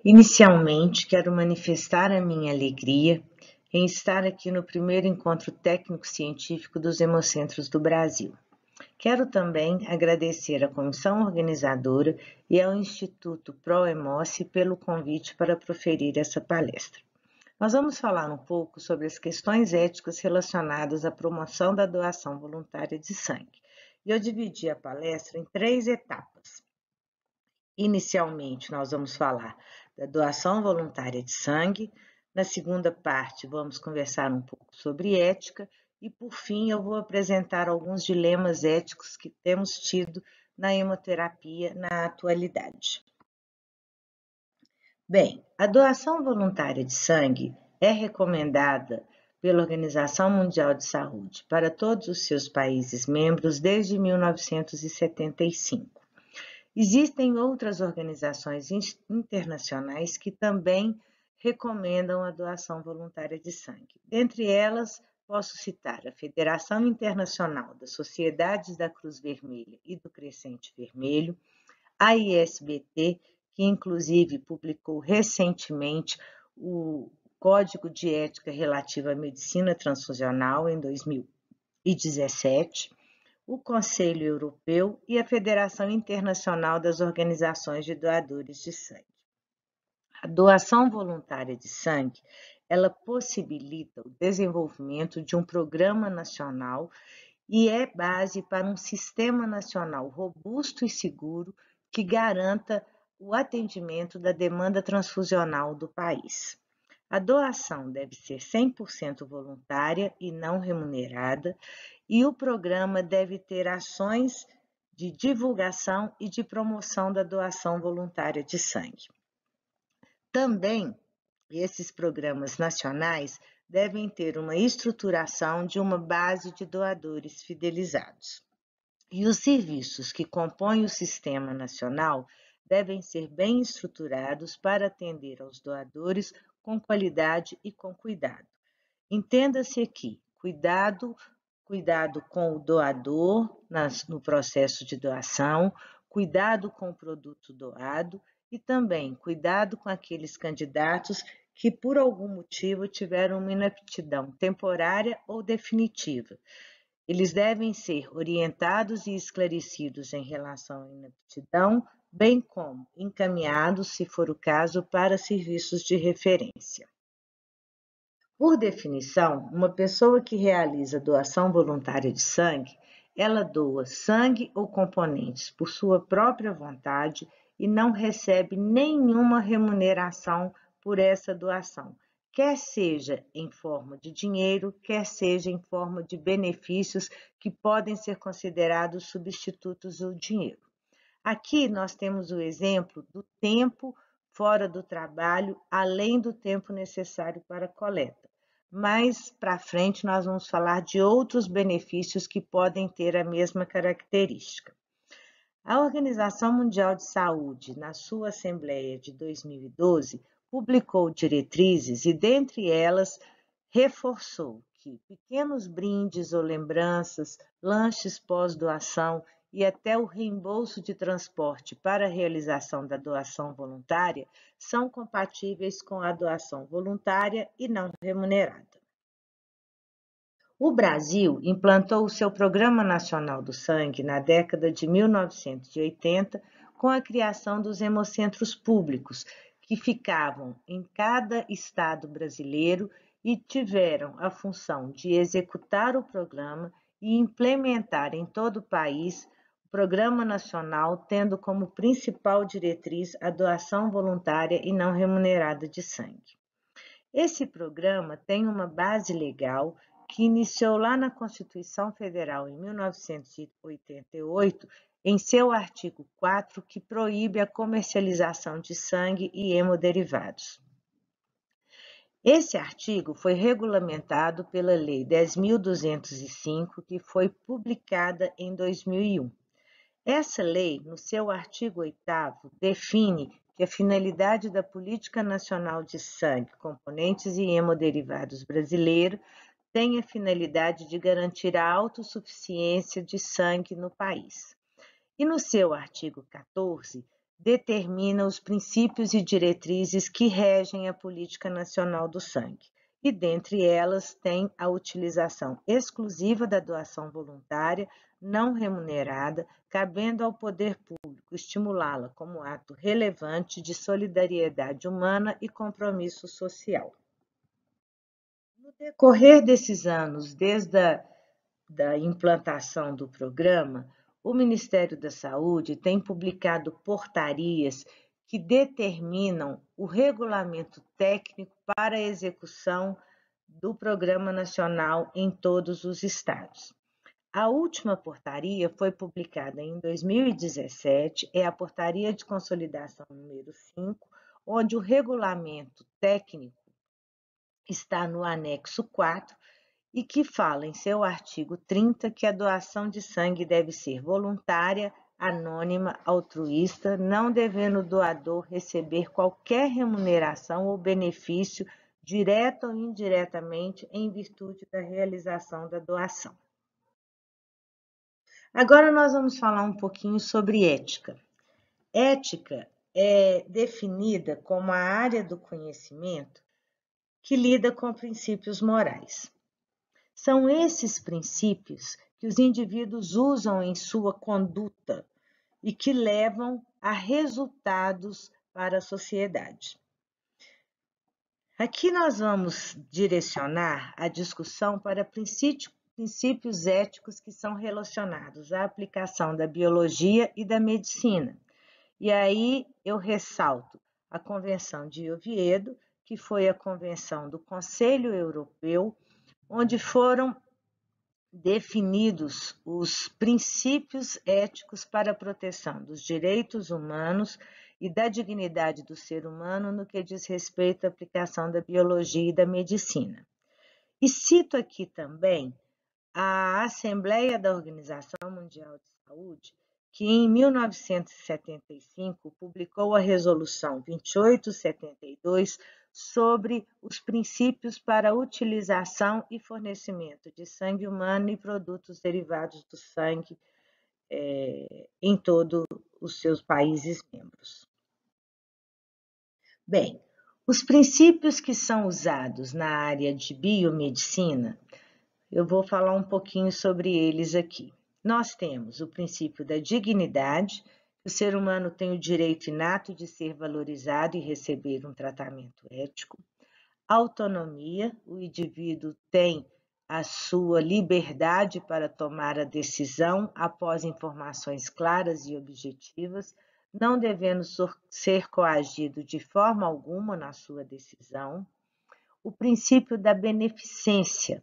Inicialmente, quero manifestar a minha alegria em estar aqui no primeiro encontro técnico-científico dos Hemocentros do Brasil. Quero também agradecer à comissão organizadora e ao Instituto ProHemoce pelo convite para proferir essa palestra. Nós vamos falar um pouco sobre as questões éticas relacionadas à promoção da doação voluntária de sangue. E eu dividi a palestra em 3 etapas. Inicialmente, nós vamos falar da doação voluntária de sangue. Na segunda parte, vamos conversar um pouco sobre ética. E, por fim, eu vou apresentar alguns dilemas éticos que temos tido na hemoterapia na atualidade. Bem, a doação voluntária de sangue é recomendada pela Organização Mundial de Saúde para todos os seus países membros desde 1975. Existem outras organizações internacionais que também recomendam a doação voluntária de sangue. Dentre elas, posso citar a Federação Internacional das Sociedades da Cruz Vermelha e do Crescente Vermelho, a ISBT, que inclusive publicou recentemente o Código de Ética relativo à Medicina Transfusional em 2017, o Conselho Europeu e a Federação Internacional das Organizações de Doadores de Sangue. A doação voluntária de sangue, ela possibilita o desenvolvimento de um programa nacional e é base para um sistema nacional robusto e seguro que garanta o atendimento da demanda transfusional do país. A doação deve ser 100% voluntária e não remunerada, e o programa deve ter ações de divulgação e de promoção da doação voluntária de sangue. Também, esses programas nacionais devem ter uma estruturação de uma base de doadores fidelizados. E os serviços que compõem o sistema nacional devem ser bem estruturados para atender aos doadores com qualidade e com cuidado. Entenda-se aqui, cuidado com o doador no processo de doação, cuidado com o produto doado e também cuidado com aqueles candidatos que por algum motivo tiveram uma inaptidão temporária ou definitiva. Eles devem ser orientados e esclarecidos em relação à inaptidão, bem como encaminhados, se for o caso, para serviços de referência. Por definição, uma pessoa que realiza doação voluntária de sangue, ela doa sangue ou componentes por sua própria vontade e não recebe nenhuma remuneração por essa doação, quer seja em forma de dinheiro, quer seja em forma de benefícios que podem ser considerados substitutos do dinheiro. Aqui nós temos o exemplo do tempo fora do trabalho, além do tempo necessário para a coleta. Mais para frente nós vamos falar de outros benefícios que podem ter a mesma característica. A Organização Mundial de Saúde, na sua Assembleia de 2012, publicou diretrizes e, dentre elas, reforçou que pequenos brindes ou lembranças, lanches pós-doação e até o reembolso de transporte para a realização da doação voluntária são compatíveis com a doação voluntária e não remunerada. O Brasil implantou o seu Programa Nacional do Sangue na década de 1980, com a criação dos hemocentros públicos, que ficavam em cada estado brasileiro e tiveram a função de executar o programa e implementar em todo o país o Programa Nacional, tendo como principal diretriz a doação voluntária e não remunerada de sangue. Esse programa tem uma base legal que iniciou lá na Constituição Federal em 1988, em seu artigo 4, que proíbe a comercialização de sangue e hemoderivados. Esse artigo foi regulamentado pela Lei 10.205, que foi publicada em 2001. Essa lei, no seu artigo 8º, define que a finalidade da Política Nacional de Sangue, Componentes e Hemoderivados brasileira tem a finalidade de garantir a autossuficiência de sangue no país. E no seu artigo 14, determina os princípios e diretrizes que regem a política nacional do sangue. E dentre elas tem a utilização exclusiva da doação voluntária, não remunerada, cabendo ao poder público estimulá-la como ato relevante de solidariedade humana e compromisso social. No decorrer desses anos, desde a implantação do programa, o Ministério da Saúde tem publicado portarias que determinam o regulamento técnico para a execução do Programa Nacional em todos os estados. A última portaria foi publicada em 2017, é a Portaria de Consolidação número 5, onde o regulamento técnico está no anexo 4 e que fala em seu artigo 30 que a doação de sangue deve ser voluntária, anônima, altruísta, não devendo o doador receber qualquer remuneração ou benefício, direta ou indiretamente, em virtude da realização da doação. Agora nós vamos falar um pouquinho sobre ética. Ética é definida como a área do conhecimento que lida com princípios morais. São esses princípios que os indivíduos usam em sua conduta e que levam a resultados para a sociedade. Aqui nós vamos direcionar a discussão para princípios éticos que são relacionados à aplicação da biologia e da medicina. E aí eu ressalto a Convenção de Oviedo, que foi a convenção do Conselho Europeu, onde foram definidos os princípios éticos para a proteção dos direitos humanos e da dignidade do ser humano no que diz respeito à aplicação da biologia e da medicina. E cito aqui também a Assembleia da Organização Mundial de Saúde, que em 1975 publicou a Resolução 2872 sobre os princípios para a utilização e fornecimento de sangue humano e produtos derivados do sangue em todos os seus países membros. Bem, os princípios que são usados na área de biomedicina, eu vou falar um pouquinho sobre eles aqui. Nós temos o princípio da dignidade, que o ser humano tem o direito inato de ser valorizado e receber um tratamento ético. Autonomia, o indivíduo tem a sua liberdade para tomar a decisão após informações claras e objetivas, não devendo ser coagido de forma alguma na sua decisão. O princípio da beneficência.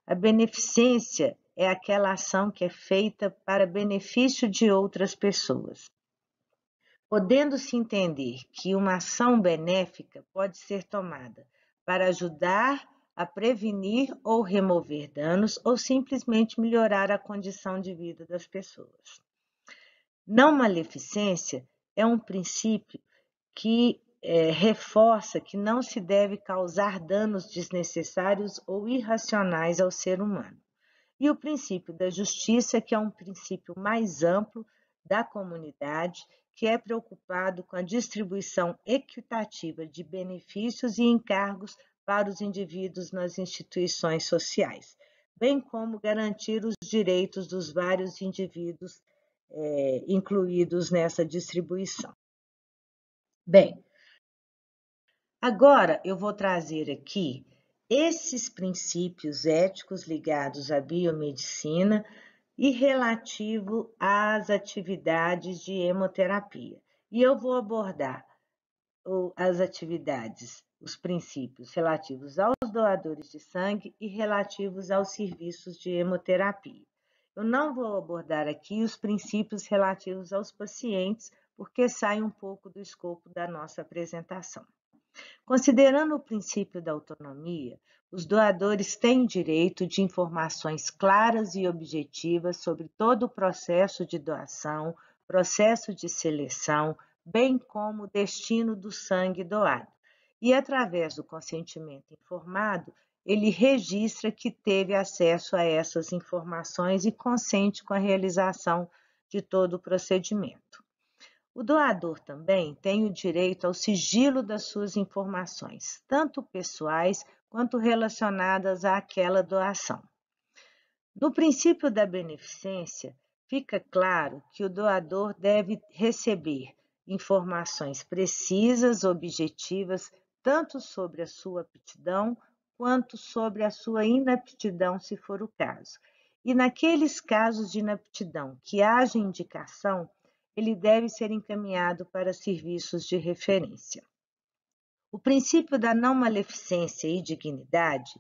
A beneficência é aquela ação que é feita para benefício de outras pessoas. Podendo-se entender que uma ação benéfica pode ser tomada para ajudar a prevenir ou remover danos ou simplesmente melhorar a condição de vida das pessoas. Não maleficência é um princípio que reforça que não se deve causar danos desnecessários ou irracionais ao ser humano. E o princípio da justiça, que é um princípio mais amplo da comunidade, que é preocupado com a distribuição equitativa de benefícios e encargos para os indivíduos nas instituições sociais, bem como garantir os direitos dos vários indivíduos incluídos nessa distribuição. Bem, agora eu vou trazer aqui esses princípios éticos ligados à biomedicina e relativo às atividades de hemoterapia. E eu vou abordar as atividades, os princípios relativos aos doadores de sangue e relativos aos serviços de hemoterapia. Eu não vou abordar aqui os princípios relativos aos pacientes, porque sai um pouco do escopo da nossa apresentação. Considerando o princípio da autonomia, os doadores têm direito de informações claras e objetivas sobre todo o processo de doação, processo de seleção, bem como o destino do sangue doado. E, através do consentimento informado, ele registra que teve acesso a essas informações e consente com a realização de todo o procedimento. O doador também tem o direito ao sigilo das suas informações, tanto pessoais quanto relacionadas àquela doação. No princípio da beneficência, fica claro que o doador deve receber informações precisas, objetivas, tanto sobre a sua aptidão quanto sobre a sua inaptidão, se for o caso. E naqueles casos de inaptidão que haja indicação, ele deve ser encaminhado para serviços de referência. O princípio da não maleficência e dignidade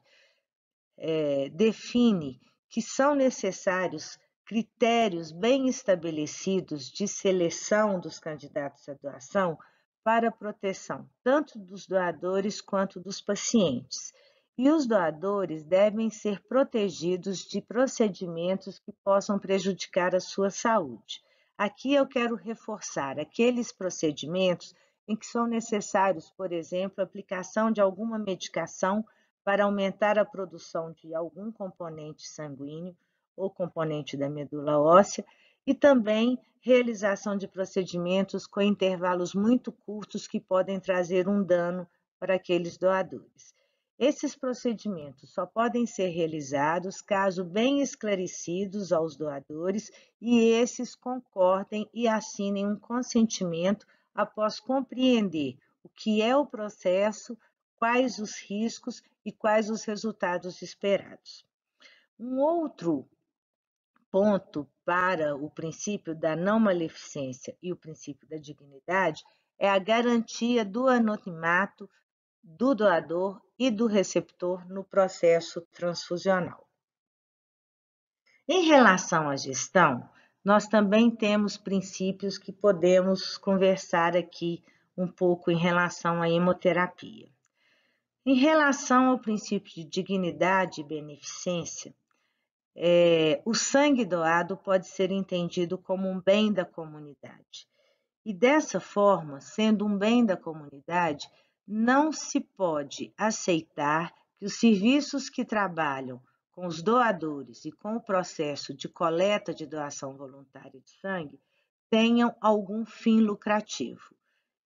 define que são necessários critérios bem estabelecidos de seleção dos candidatos à doação para a proteção tanto dos doadores quanto dos pacientes. E os doadores devem ser protegidos de procedimentos que possam prejudicar a sua saúde. Aqui eu quero reforçar aqueles procedimentos em que são necessários, por exemplo, a aplicação de alguma medicação para aumentar a produção de algum componente sanguíneo ou componente da medula óssea, e também realização de procedimentos com intervalos muito curtos que podem trazer um dano para aqueles doadores. Esses procedimentos só podem ser realizados caso bem esclarecidos aos doadores e esses concordem e assinem um consentimento após compreender o que é o processo, quais os riscos e quais os resultados esperados. Um outro ponto para o princípio da não maleficência e o princípio da dignidade é a garantia do anonimato do doador e do receptor no processo transfusional. Em relação à gestão, nós também temos princípios que podemos conversar aqui um pouco em relação à hemoterapia. Em relação ao princípio de dignidade e beneficência, o sangue doado pode ser entendido como um bem da comunidade. E dessa forma, sendo um bem da comunidade, não se pode aceitar que os serviços que trabalham com os doadores e com o processo de coleta de doação voluntária de sangue tenham algum fim lucrativo.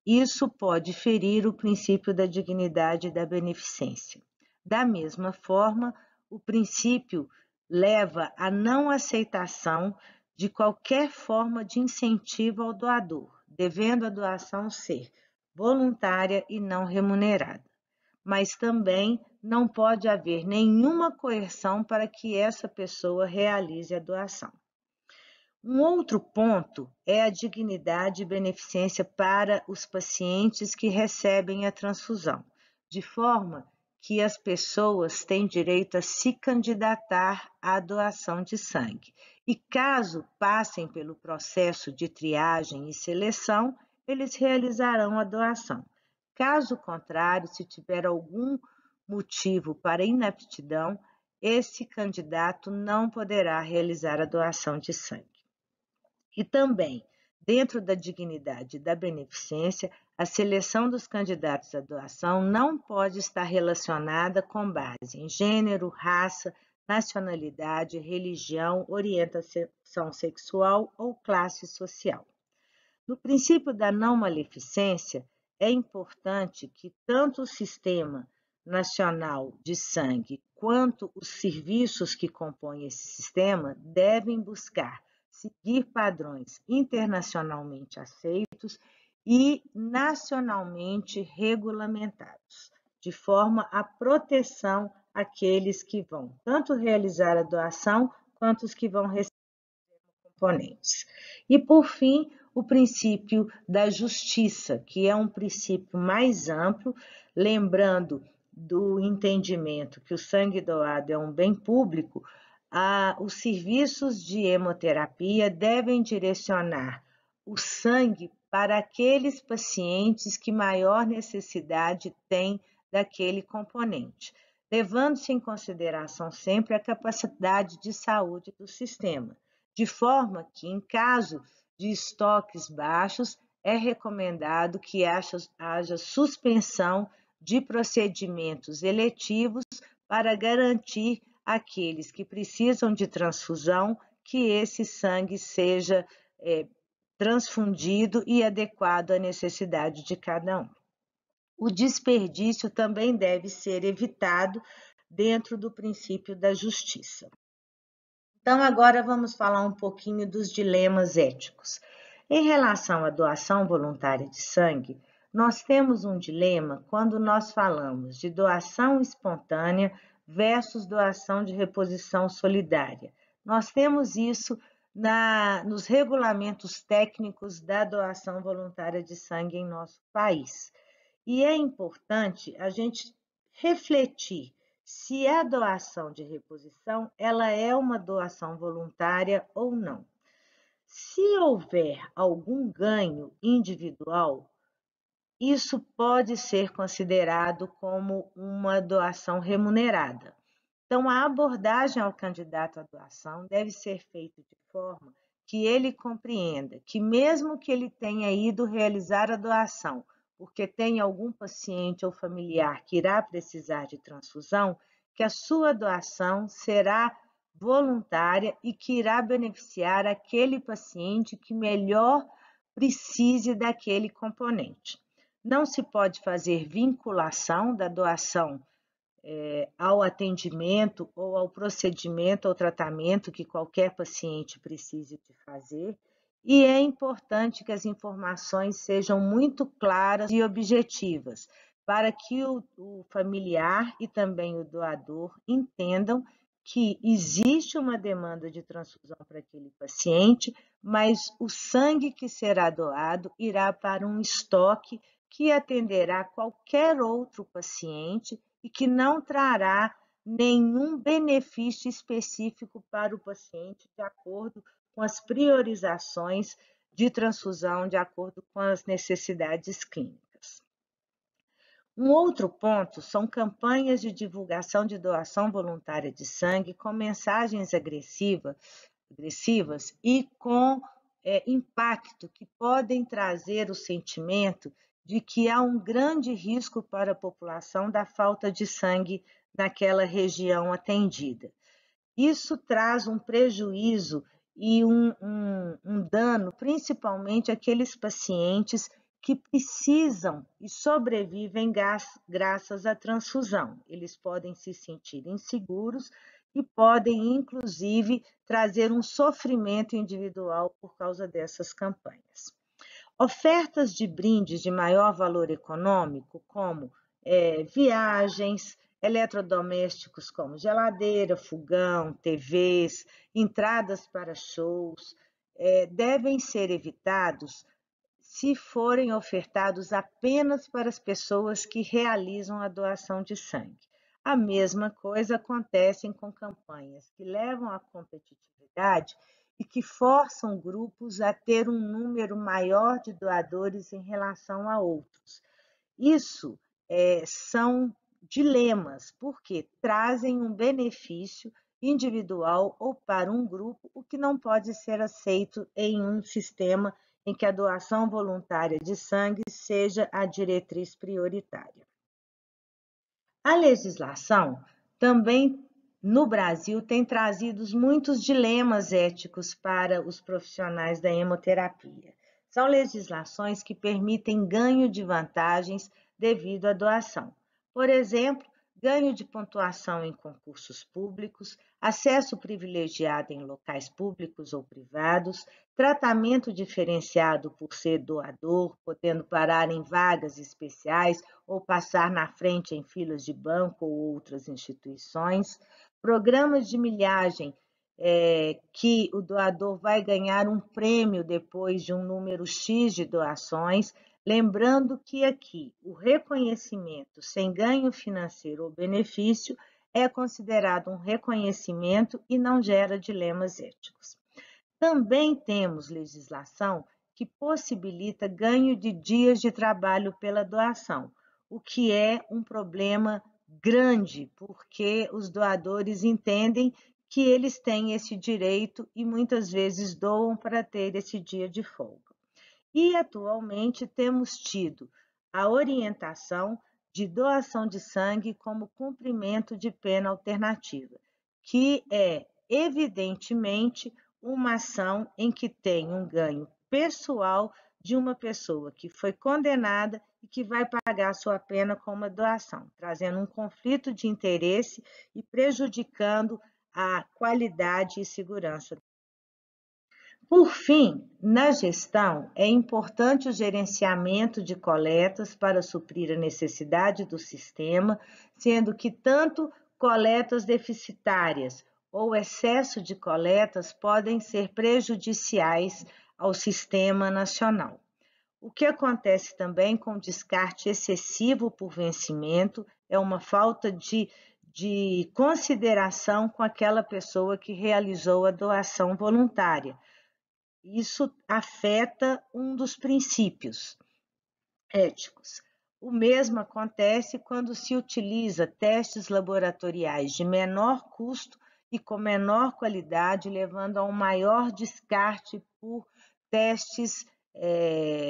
Isso pode ferir o princípio da dignidade e da beneficência. Da mesma forma, o princípio leva à não aceitação de qualquer forma de incentivo ao doador, devendo a doação ser voluntária e não remunerada. Mas também não pode haver nenhuma coerção para que essa pessoa realize a doação. Um outro ponto é a dignidade e beneficência para os pacientes que recebem a transfusão, de forma que as pessoas têm direito a se candidatar à doação de sangue. E caso passem pelo processo de triagem e seleção, eles realizarão a doação. Caso contrário, se tiver algum motivo para inaptidão, esse candidato não poderá realizar a doação de sangue. E também, dentro da dignidade e da beneficência, a seleção dos candidatos à doação não pode estar relacionada com base em gênero, raça, nacionalidade, religião, orientação sexual ou classe social. No princípio da não maleficência, é importante que tanto o Sistema Nacional de Sangue quanto os serviços que compõem esse sistema devem buscar seguir padrões internacionalmente aceitos e nacionalmente regulamentados, de forma a proteção àqueles que vão tanto realizar a doação quanto os que vão receber componentes. E, por fim, o princípio da justiça, que é um princípio mais amplo, lembrando do entendimento que o sangue doado é um bem público, os serviços de hemoterapia devem direcionar o sangue para aqueles pacientes que maior necessidade têm daquele componente, levando-se em consideração sempre a capacidade de saúde do sistema, de forma que, em caso de estoques baixos, é recomendado que haja suspensão de procedimentos eletivos para garantir àqueles que precisam de transfusão que esse sangue seja transfundido e adequado à necessidade de cada um. O desperdício também deve ser evitado dentro do princípio da justiça. Então, agora vamos falar um pouquinho dos dilemas éticos. Em relação à doação voluntária de sangue, nós temos um dilema quando nós falamos de doação espontânea versus doação de reposição solidária. Nós temos isso nos regulamentos técnicos da doação voluntária de sangue em nosso país. E é importante a gente refletir se a doação de reposição ela é uma doação voluntária ou não. Se houver algum ganho individual, isso pode ser considerado como uma doação remunerada. Então, a abordagem ao candidato à doação deve ser feita de forma que ele compreenda que, mesmo que ele tenha ido realizar a doação, porque tem algum paciente ou familiar que irá precisar de transfusão, que a sua doação será voluntária e que irá beneficiar aquele paciente que melhor precise daquele componente. Não se pode fazer vinculação da doação ao atendimento ou ao procedimento ou tratamento que qualquer paciente precise de fazer, e é importante que as informações sejam muito claras e objetivas, para que o familiar e também o doador entendam que existe uma demanda de transfusão para aquele paciente, mas o sangue que será doado irá para um estoque que atenderá qualquer outro paciente e que não trará nenhum benefício específico para o paciente de acordo com as priorizações de transfusão, de acordo com as necessidades clínicas. Um outro ponto são campanhas de divulgação de doação voluntária de sangue com mensagens agressivas e com impacto que podem trazer o sentimento de que há um grande risco para a população da falta de sangue naquela região atendida. Isso traz um prejuízo e um dano, principalmente àqueles pacientes que precisam e sobrevivem graças à transfusão. Eles podem se sentir inseguros e podem, inclusive, trazer um sofrimento individual por causa dessas campanhas. Ofertas de brindes de maior valor econômico, como viagens, eletrodomésticos como geladeira, fogão, TVs, entradas para shows, devem ser evitados se forem ofertados apenas para as pessoas que realizam a doação de sangue. A mesma coisa acontece com campanhas que levam à competitividade e que forçam grupos a ter um número maior de doadores em relação a outros. Isso são dilemas, porque trazem um benefício individual ou para um grupo, o que não pode ser aceito em um sistema em que a doação voluntária de sangue seja a diretriz prioritária. A legislação também no Brasil tem trazido muitos dilemas éticos para os profissionais da hemoterapia. São legislações que permitem ganho de vantagens devido à doação. Por exemplo, ganho de pontuação em concursos públicos, acesso privilegiado em locais públicos ou privados, tratamento diferenciado por ser doador, podendo parar em vagas especiais ou passar na frente em filas de banco ou outras instituições, programas de milhagem que o doador vai ganhar um prêmio depois de um número X de doações, lembrando que aqui o reconhecimento sem ganho financeiro ou benefício é considerado um reconhecimento e não gera dilemas éticos. Também temos legislação que possibilita ganho de dias de trabalho pela doação, o que é um problema grande, porque os doadores entendem que eles têm esse direito e muitas vezes doam para ter esse dia de folga. E atualmente temos tido a orientação de doação de sangue como cumprimento de pena alternativa, que é evidentemente uma ação em que tem um ganho pessoal de uma pessoa que foi condenada e que vai pagar sua pena com uma doação, trazendo um conflito de interesse e prejudicando a qualidade e segurança. Por fim, na gestão, é importante o gerenciamento de coletas para suprir a necessidade do sistema, sendo que tanto coletas deficitárias ou excesso de coletas podem ser prejudiciais ao sistema nacional. O que acontece também com descarte excessivo por vencimento é uma falta de consideração com aquela pessoa que realizou a doação voluntária. Isso afeta um dos princípios éticos. O mesmo acontece quando se utiliza testes laboratoriais de menor custo e com menor qualidade, levando a um maior descarte por testes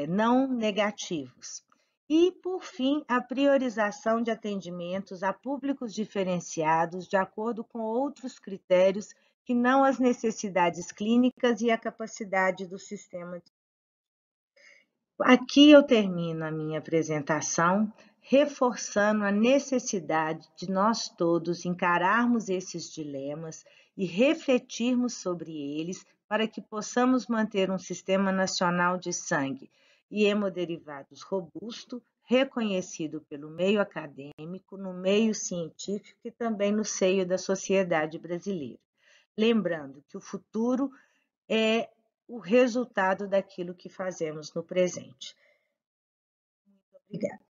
não negativos. E, por fim, a priorização de atendimentos a públicos diferenciados de acordo com outros critérios que não as necessidades clínicas e a capacidade do sistema. Aqui eu termino a minha apresentação, reforçando a necessidade de nós todos encararmos esses dilemas e refletirmos sobre eles para que possamos manter um sistema nacional de sangue e hemoderivados robusto, reconhecido pelo meio acadêmico, no meio científico e também no seio da sociedade brasileira. Lembrando que o futuro é o resultado daquilo que fazemos no presente. Muito obrigada.